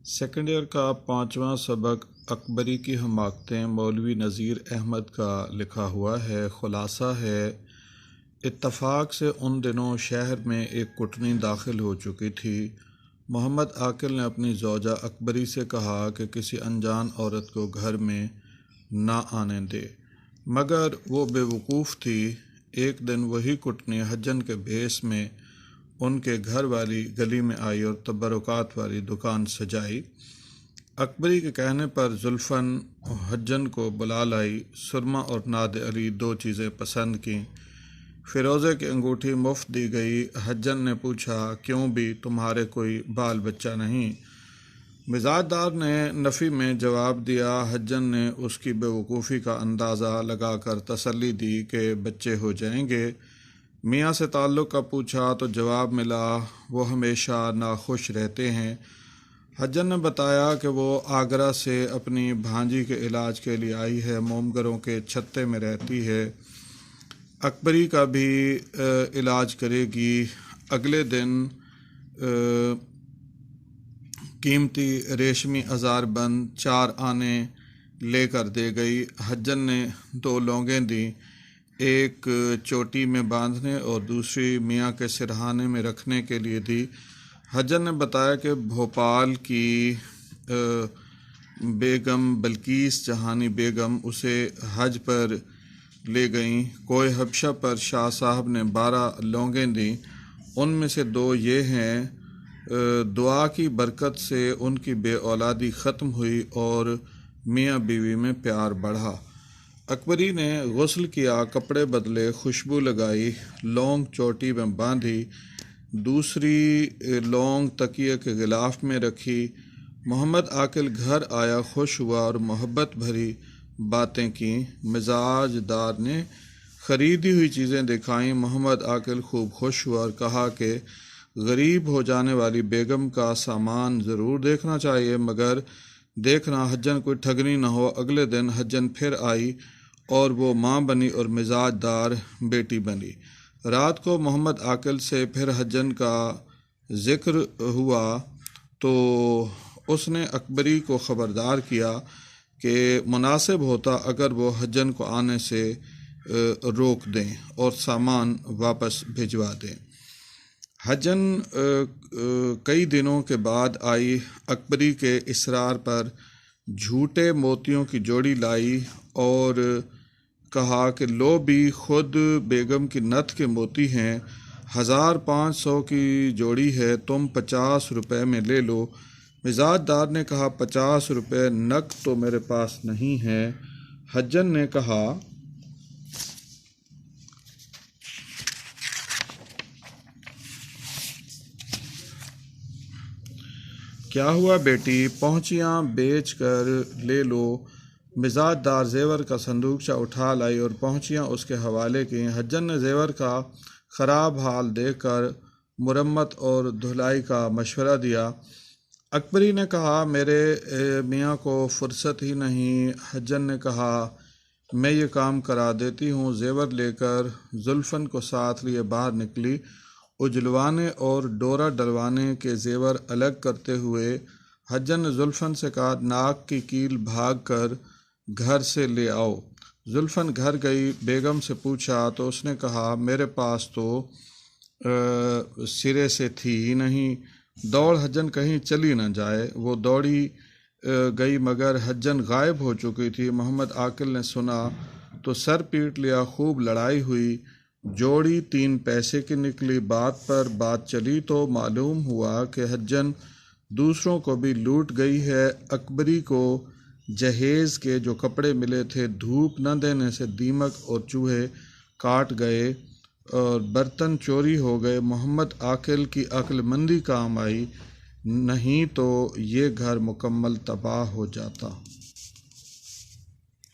Second year کا 5واں سبق اکبری کی حماقتیں مولوی نذیر احمد کا لکھا ہوا ہے۔ خلاصہ ہے، اتفاق سے ان دنوں شہر میں ایک کٹنی داخل ہو چکی تھی۔ محمد عاقل نے اپنی زوجہ اکبری سے کہا کہ کسی انجان عورت کو گھر میں نہ آنے دے، مگر وہ بے وقوف تھی۔ ایک دن وہی کٹنی حجن کے بھیس میں ان کے گھر والی گلی میں آئی اور تبرکات والی دکان سجائی۔ اکبری کے کہنے پر زلفن حجن کو بلا لائی۔ سرما اور ناد علی 2 چیزیں پسند کیں۔ فیروزے کی انگوٹھی مفت دی گئی۔ حجن نے پوچھا، کیوں بھی تمہارے کوئی بال بچہ نہیں؟ مزاج دار نے نفی میں جواب دیا۔ حجن نے اس کی بے وقوفی کا اندازہ لگا کر تسلی دی کہ بچے ہو جائیں گے۔ میاں سے تعلق کا پوچھا تو جواب ملا، وہ ہمیشہ ناخوش رہتے ہیں۔ حجن نے بتایا کہ وہ آگرہ سے اپنی بھانجی کے علاج کے لیے آئی ہے، مومگروں کے چھتے میں رہتی ہے، اکبری کا بھی علاج کرے گی۔ اگلے دن قیمتی ریشمی ہزار بند 4 آنے لے کر دے گئی۔ حجن نے 2 لونگیں دیں، ایک چوٹی میں باندھنے اور دوسری میاں کے سرہانے میں رکھنے کے لیے دی۔ حجن نے بتایا کہ بھوپال کی بیگم بلقیس جہانی بیگم اسے حج پر لے گئیں۔ کوئے حبشہ پر شاہ صاحب نے 12 لونگیں دیں، ان میں سے 2 یہ ہیں، دعا کی برکت سے ان کی بے اولادی ختم ہوئی اور میاں بیوی میں پیار بڑھا۔ اکبری نے غسل کیا، کپڑے بدلے، خوشبو لگائی، لونگ چوٹی میں باندھی، دوسری لونگ تکیے کے غلاف میں رکھی۔ محمد عاقل گھر آیا، خوش ہوا اور محبت بھری باتیں کیں۔ مزاج دار نے خریدی ہوئی چیزیں دکھائیں۔ محمد عاقل خوب خوش ہوا اور کہا کہ غریب ہو جانے والی بیگم کا سامان ضرور دیکھنا چاہیے، مگر دیکھنا حجن کوئی ٹھگنی نہ ہو۔ اگلے دن حجن پھر آئی اور وہ ماں بنی اور مزاج دار بیٹی بنی۔ رات کو محمد عاقل سے پھر حجن کا ذکر ہوا تو اس نے اکبری کو خبردار کیا کہ مناسب ہوتا اگر وہ حجن کو آنے سے روک دیں اور سامان واپس بھجوا دیں۔ حجن کئی دنوں کے بعد آئی۔ اکبری کے اصرار پر جھوٹے موتیوں کی جوڑی لائی اور کہا کہ لو بھی خود بیگم کی نتھ کے موتی ہیں، 1500 کی جوڑی ہے، تم 50 روپے میں لے لو۔ مزاج دار نے کہا، 50 روپے نقد تو میرے پاس نہیں ہے۔ حجن نے کہا، کیا ہوا بیٹی، پہنچیاں بیچ کر لے لو۔ مزاج دار زیور کا صندوقچہ اٹھا لائی اور پہنچیاں اس کے حوالے کی۔ حجن نے زیور کا خراب حال دیکھ کر مرمت اور دھلائی کا مشورہ دیا۔ اکبری نے کہا، میرے میاں کو فرصت ہی نہیں۔ حجن نے کہا، میں یہ کام کرا دیتی ہوں۔ زیور لے کر زلفن کو ساتھ لیے باہر نکلی۔ اجلوانے اور ڈورا ڈلوانے کے زیور الگ کرتے ہوئے حجن نے زلفن سے کہا، ناک کی کیل بھاگ کر گھر سے لے آؤ۔ زلفن گھر گئی، بیگم سے پوچھا تو اس نے کہا، میرے پاس تو سرے سے تھی ہی نہیں۔ دوڑ حجن کہیں چلی نہ جائے۔ وہ دوڑی گئی مگر حجن غائب ہو چکی تھی۔ محمد عاقل نے سنا تو سر پیٹ لیا، خوب لڑائی ہوئی، جوڑی 3 پیسے کی نکلی۔ بات پر بات چلی تو معلوم ہوا کہ حجن دوسروں کو بھی لوٹ گئی ہے۔ اکبری کو جہیز کے جو کپڑے ملے تھے، دھوپ نہ دینے سے دیمک اور چوہے کاٹ گئے اور برتن چوری ہو گئے۔ محمد عاقل کی عقل مندی کام آئی، نہیں تو یہ گھر مکمل تباہ ہو جاتا۔